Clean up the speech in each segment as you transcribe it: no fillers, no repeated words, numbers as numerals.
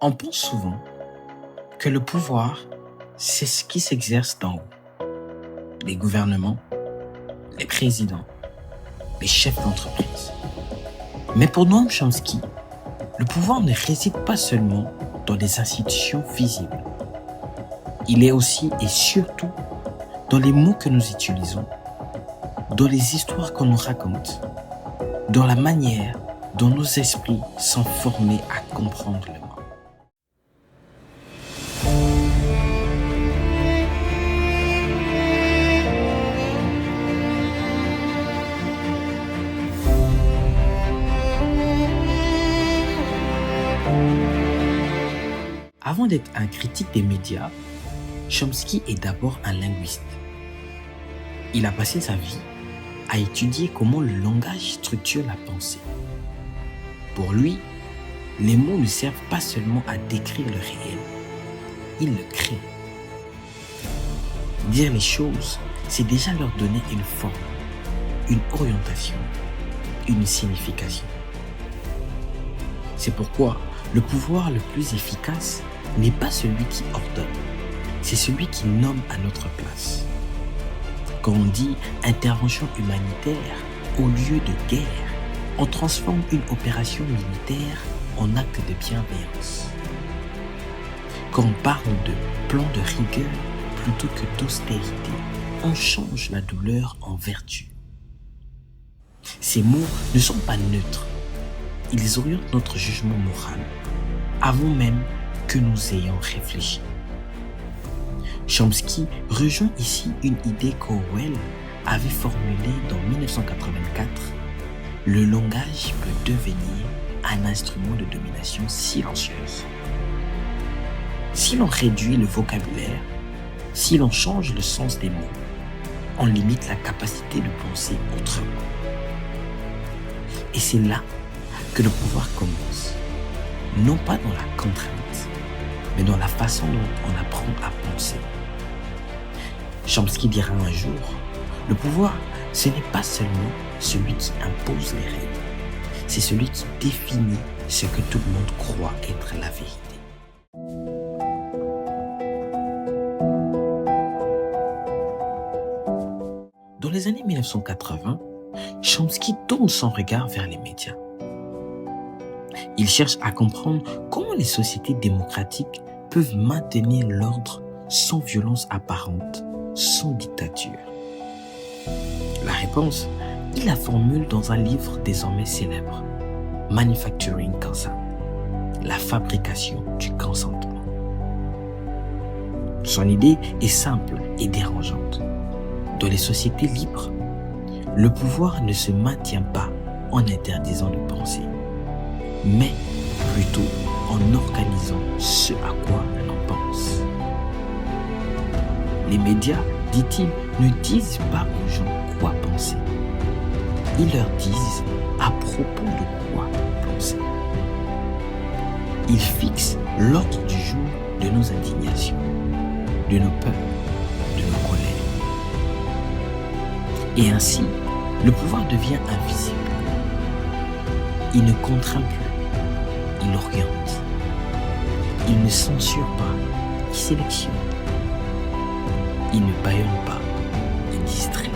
On pense souvent que le pouvoir, c'est ce qui s'exerce d'en haut. Les gouvernements, les présidents, les chefs d'entreprise. Mais pour Noam Chomsky, le pouvoir ne réside pas seulement dans des institutions visibles. Il est aussi et surtout dans les mots que nous utilisons, dans les histoires qu'on nous raconte, dans la manière dont nos esprits sont formés à comprendre le monde. Avant d'être un critique des médias, Chomsky est d'abord un linguiste. Il a passé sa vie à étudier comment le langage structure la pensée. Pour lui, les mots ne servent pas seulement à décrire le réel, ils le créent. Dire les choses, c'est déjà leur donner une forme, une orientation, une signification. C'est pourquoi le pouvoir le plus efficace n'est pas celui qui ordonne, c'est celui qui nomme à notre place. Quand on dit intervention humanitaire au lieu de guerre, on transforme une opération militaire en acte de bienveillance. Quand on parle de plan de rigueur plutôt que d'austérité, on change la douleur en vertu. Ces mots ne sont pas neutres, ils orientent notre jugement moral avant même que nous ayons réfléchi. Chomsky rejoint ici une idée qu'Orwell avait formulée dans 1984. Le langage peut devenir un instrument de domination silencieuse. Si l'on réduit le vocabulaire, si l'on change le sens des mots, on limite la capacité de penser autrement. Et c'est là que le pouvoir commence, non pas dans la contrainte, mais dans la façon dont on apprend à penser. Chomsky dira un jour, le pouvoir, ce n'est pas seulement celui qui impose les règles, c'est celui qui définit ce que tout le monde croit être la vérité. Dans les années 1980, Chomsky tourne son regard vers les médias. Il cherche à comprendre comment les sociétés démocratiques peuvent maintenir l'ordre sans violence apparente, sans dictature. La réponse, il la formule dans un livre désormais célèbre, Manufacturing Consent, la fabrication du consentement. Son idée est simple et dérangeante. Dans les sociétés libres, le pouvoir ne se maintient pas en interdisant de penser, mais plutôt en organisant ce à quoi l'on pense. Les médias, dit-il, ne disent pas aux gens quoi penser. Ils leur disent à propos de quoi penser. Ils fixent l'ordre du jour de nos indignations, de nos peurs, de nos colères. Et ainsi, le pouvoir devient invisible. Il ne contraint plus, il oriente. Il ne censure pas, il sélectionne. Il ne bâillonne pas, il distrait.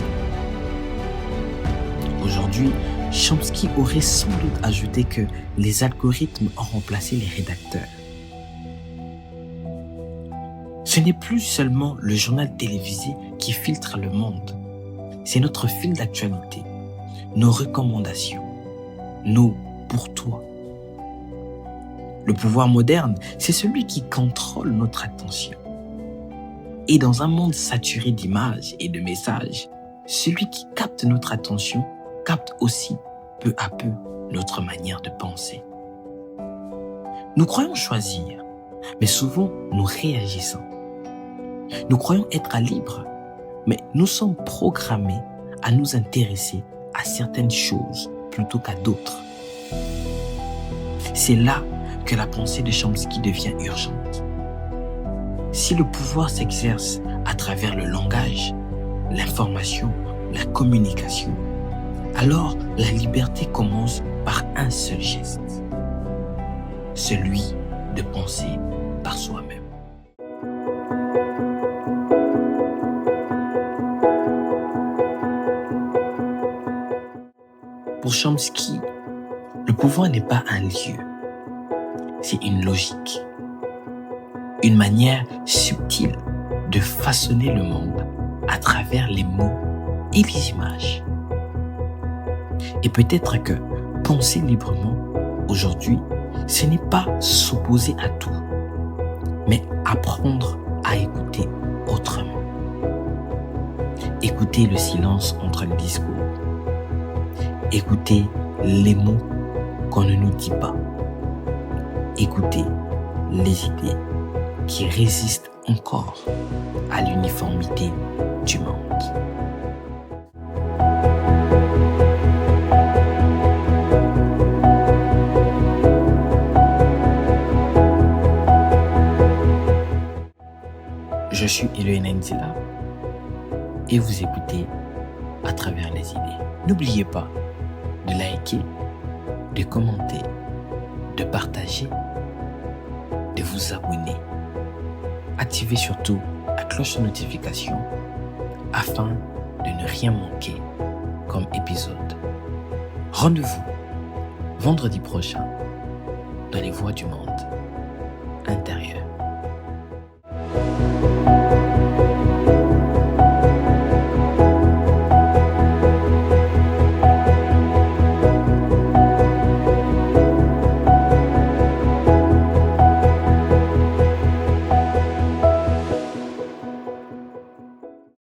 Aujourd'hui, Chomsky aurait sans doute ajouté que les algorithmes ont remplacé les rédacteurs. Ce n'est plus seulement le journal télévisé qui filtre le monde. C'est notre fil d'actualité, nos recommandations, nos pour toi. Le pouvoir moderne, c'est celui qui contrôle notre attention. Et dans un monde saturé d'images et de messages, celui qui capte notre attention capte aussi peu à peu notre manière de penser. Nous croyons choisir, mais souvent nous réagissons. Nous croyons être libres, mais nous sommes programmés à nous intéresser à certaines choses plutôt qu'à d'autres. C'est là que la pensée de Chomsky devient urgente. Si le pouvoir s'exerce à travers le langage, l'information, la communication, alors la liberté commence par un seul geste, celui de penser par soi-même. Pour Chomsky, le pouvoir n'est pas un lieu, c'est une logique, une manière subtile de façonner le monde à travers les mots et les images. Et peut-être que penser librement aujourd'hui, ce n'est pas s'opposer à tout, mais apprendre à écouter autrement. Écouter le silence entre les discours. Écouter les mots qu'on ne nous dit pas. Écouter les idées qui résistent encore à l'uniformité du monde. Je suis Eloïna Nzila et vous écoutez à travers les idées. N'oubliez pas de liker, de commenter, de partager, de vous abonner. Activez surtout la cloche de notification afin de ne rien manquer comme épisode. Rendez-vous vendredi prochain dans les voies du monde intérieur.